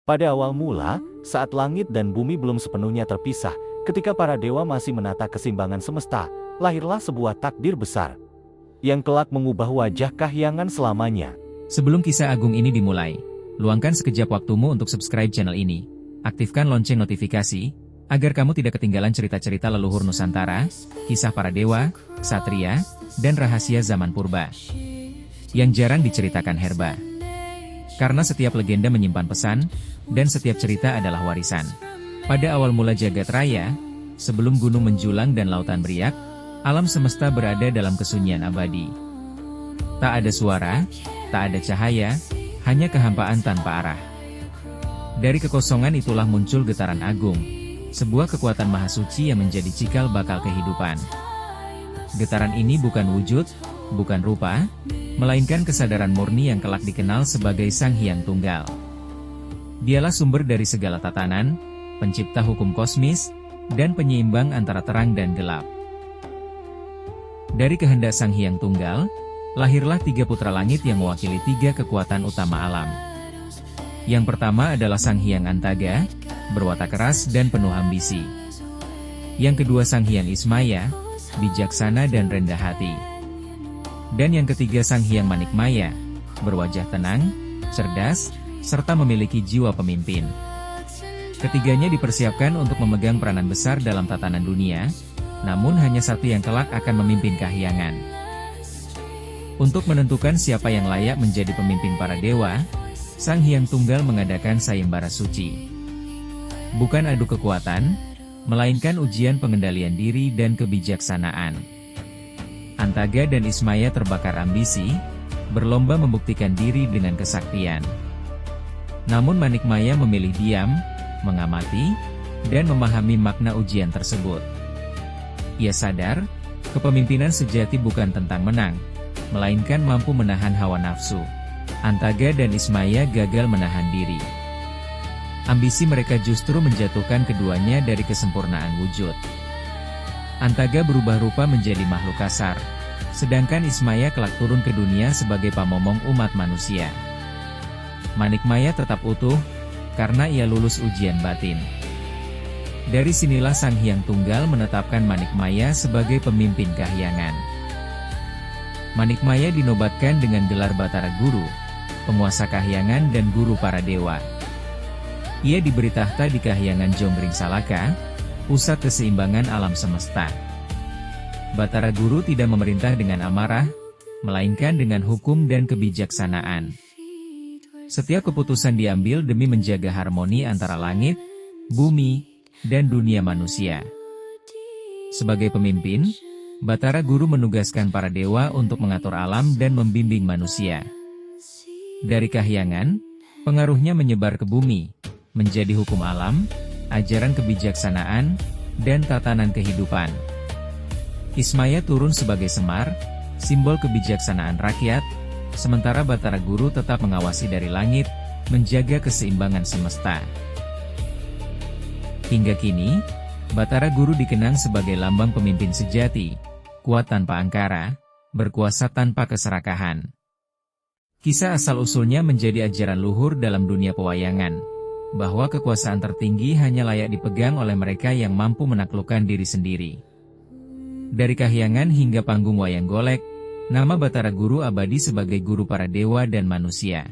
Pada awal mula, saat langit dan bumi belum sepenuhnya terpisah, ketika para dewa masih menata keseimbangan semesta, lahirlah sebuah takdir besar yang kelak mengubah wajah Kahyangan selamanya. Sebelum kisah agung ini dimulai, luangkan sekejap waktumu untuk subscribe channel ini. Aktifkan lonceng notifikasi, agar kamu tidak ketinggalan cerita-cerita leluhur Nusantara, kisah para dewa, ksatria, dan rahasia zaman purba yang jarang diceritakan Herba. Karena setiap legenda menyimpan pesan, dan setiap cerita adalah warisan. Pada awal mula jagat raya, sebelum gunung menjulang dan lautan beriak, alam semesta berada dalam kesunyian abadi. Tak ada suara, tak ada cahaya, hanya kehampaan tanpa arah. Dari kekosongan itulah muncul getaran agung, sebuah kekuatan maha suci yang menjadi cikal bakal kehidupan. Getaran ini bukan wujud, bukan rupa, melainkan kesadaran murni yang kelak dikenal sebagai Sang Hyang Tunggal. Dialah sumber dari segala tatanan, pencipta hukum kosmis, dan penyeimbang antara terang dan gelap. Dari kehendak Sang Hyang Tunggal, lahirlah 3 putra langit yang mewakili 3 kekuatan utama alam. Yang pertama adalah Sang Hyang Antaga, berwatak keras dan penuh ambisi. Yang kedua Sang Hyang Ismaya, bijaksana dan rendah hati. Dan yang ketiga Sang Hyang Manikmaya, berwajah tenang, cerdas, serta memiliki jiwa pemimpin. Ketiganya dipersiapkan untuk memegang peranan besar dalam tatanan dunia, namun hanya satu yang kelak akan memimpin Kahyangan. Untuk menentukan siapa yang layak menjadi pemimpin para dewa, Sang Hyang Tunggal mengadakan sayembara suci. Bukan adu kekuatan, melainkan ujian pengendalian diri dan kebijaksanaan. Antaga dan Ismaya terbakar ambisi, berlomba membuktikan diri dengan kesaktian. Namun Manikmaya memilih diam, mengamati, dan memahami makna ujian tersebut. Ia sadar, kepemimpinan sejati bukan tentang menang, melainkan mampu menahan hawa nafsu. Antaga dan Ismaya gagal menahan diri. Ambisi mereka justru menjatuhkan keduanya dari kesempurnaan wujud. Antaga berubah rupa menjadi makhluk kasar, sedangkan Ismaya kelak turun ke dunia sebagai pamomong umat manusia. Manikmaya tetap utuh, karena ia lulus ujian batin. Dari sinilah Sang Hyang Tunggal menetapkan Manikmaya sebagai pemimpin Kahyangan. Manikmaya dinobatkan dengan gelar Batara Guru, penguasa Kahyangan dan guru para dewa. Ia diberi tahta di Kahyangan Jonggring Salaka, pusat keseimbangan alam semesta. Batara Guru tidak memerintah dengan amarah, melainkan dengan hukum dan kebijaksanaan. Setiap keputusan diambil demi menjaga harmoni antara langit, bumi, dan dunia manusia. Sebagai pemimpin, Batara Guru menugaskan para dewa untuk mengatur alam dan membimbing manusia. Dari Kahyangan, pengaruhnya menyebar ke bumi, menjadi hukum alam, ajaran kebijaksanaan, dan tatanan kehidupan. Ismaya turun sebagai Semar, simbol kebijaksanaan rakyat, sementara Batara Guru tetap mengawasi dari langit, menjaga keseimbangan semesta. Hingga kini, Batara Guru dikenang sebagai lambang pemimpin sejati, kuat tanpa angkara, berkuasa tanpa keserakahan. Kisah asal-usulnya menjadi ajaran luhur dalam dunia pewayangan, bahwa kekuasaan tertinggi hanya layak dipegang oleh mereka yang mampu menaklukkan diri sendiri. Dari Kahyangan hingga panggung wayang golek, nama Batara Guru abadi sebagai guru para dewa dan manusia.